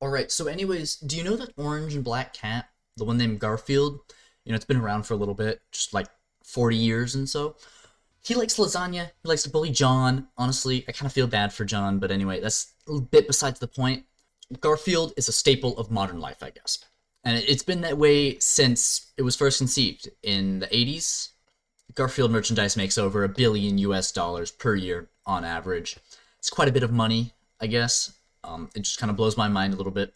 Alright, so anyways, do you know that orange and black cat? The one named Garfield? It's been around for a little bit, just like 40 years and so. He likes lasagna, he likes to bully John. Honestly, I kind of feel bad for John, but anyway, that's a bit besides the point. Garfield is a staple of modern life, I guess. And it's been that way since it was first conceived in the 80s. Garfield merchandise makes over $1 billion US per year on average. It's quite a bit of money, I guess. It just kind of blows my mind a little bit.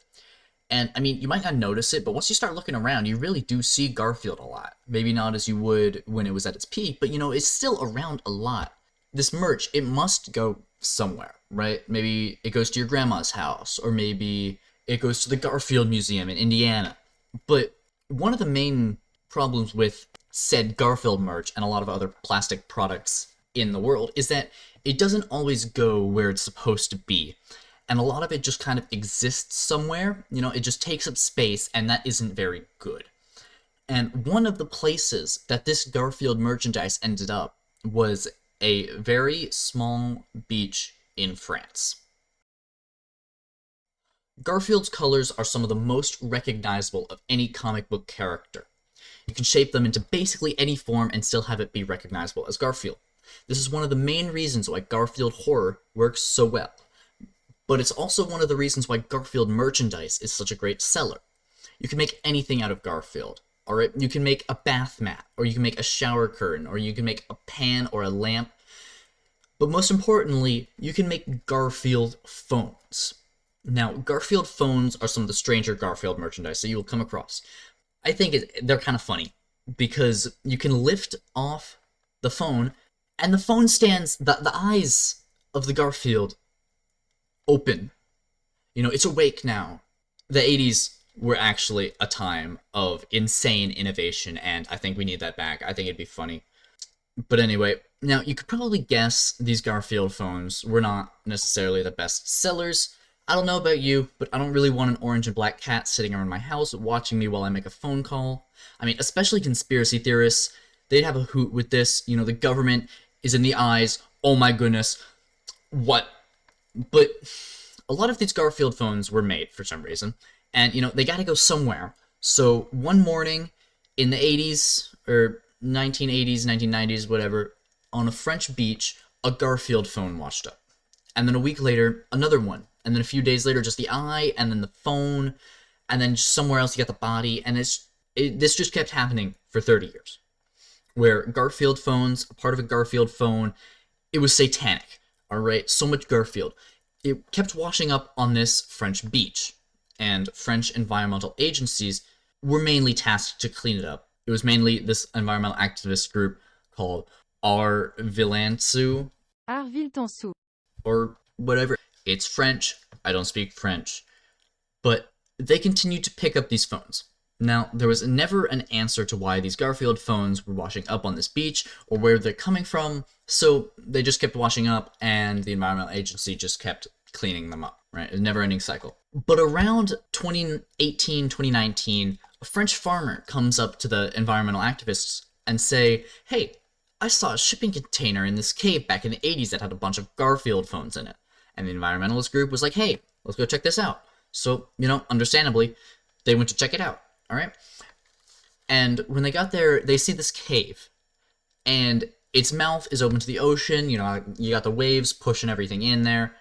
And I mean, you might not notice it, but once you start looking around, you really do see Garfield a lot. Maybe not as you would when it was at its peak, but it's still around a lot. This merch, it must go somewhere, right? Maybe it goes to your grandma's house, or maybe it goes to the Garfield Museum in Indiana. But one of the main problems with said Garfield merch and a lot of other plastic products in the world is that it doesn't always go where it's supposed to be. And a lot of it just kind of exists somewhere. It just takes up space, and that isn't very good. And one of the places that this Garfield merchandise ended up was a very small beach in France. Garfield's colors are some of the most recognizable of any comic book character. You can shape them into basically any form and still have it be recognizable as Garfield. This is one of the main reasons why Garfield horror works so well. But it's also one of the reasons why Garfield merchandise is such a great seller. You can make anything out of Garfield. Alright, you can make a bath mat, or you can make a shower curtain, or you can make a pan or a lamp. But most importantly, you can make Garfield phones. Now, Garfield phones are some of the stranger Garfield merchandise that you will come across. I think they're kind of funny, because you can lift off the phone, and the phone stands, the eyes of the Garfield open. It's awake now. The 80s were actually a time of insane innovation, and I think we need that back. I think it'd be funny. But anyway, now you could probably guess these Garfield phones were not necessarily the best sellers. I don't know about you, but I don't really want an orange and black cat sitting around my house watching me while I make a phone call. I mean, especially conspiracy theorists, they'd have a hoot with this. The government is in the eyes. Oh my goodness. What? But a lot of these Garfield phones were made for some reason, and they gotta go somewhere. So one morning in the 80s, or 1980s, 1990s, whatever, on a French beach, a Garfield phone washed up. And then a week later, another one. And then a few days later, just the eye, and then the phone, and then somewhere else you got the body, and this just kept happening for 30 years. Where Garfield phones, a part of a Garfield phone, it was satanic. Alright, so much Garfield. It kept washing up on this French beach, and French environmental agencies were mainly tasked to clean it up. It was mainly this environmental activist group called Arvilansu, Arville-Tensou. or whatever. It's French, I don't speak French. But they continued to pick up these phones. Now, there was never an answer to why these Garfield phones were washing up on this beach, or where they're coming from, so they just kept washing up, and the environmental agency just kept cleaning them up, right? A never-ending cycle. But around 2018, 2019, a French farmer comes up to the environmental activists and say, hey, I saw a shipping container in this cave back in the 80s that had a bunch of Garfield phones in it. And the environmentalist group was like, hey, let's go check this out. So, understandably, they went to check it out. Alright? And when they got there, they see this cave. And its mouth is open to the ocean. You got the waves pushing everything in there.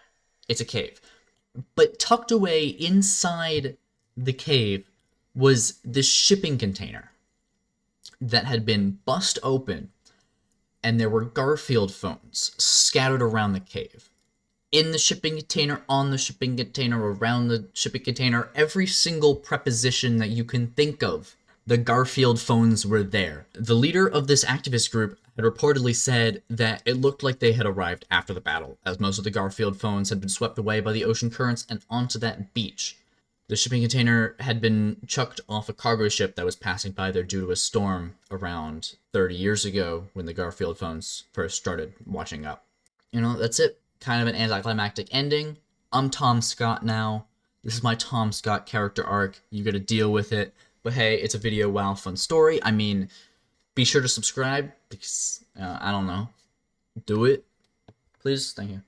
It's a cave. But tucked away inside the cave was this shipping container that had been bust open. And there were Garfield phones scattered around the cave. In the shipping container, on the shipping container, around the shipping container, every single preposition that you can think of, the Garfield phones were there. The leader of this activist group had reportedly said that it looked like they had arrived after the battle, as most of the Garfield phones had been swept away by the ocean currents and onto that beach. The shipping container had been chucked off a cargo ship that was passing by there due to a storm around 30 years ago when the Garfield phones first started washing up. That's it. Kind of an anticlimactic ending. I'm Tom Scott now. This is my Tom Scott character arc. You gotta deal with it. But hey, it's a video, wow, fun story. I mean, be sure to subscribe, because, I don't know. Do it. Please, thank you.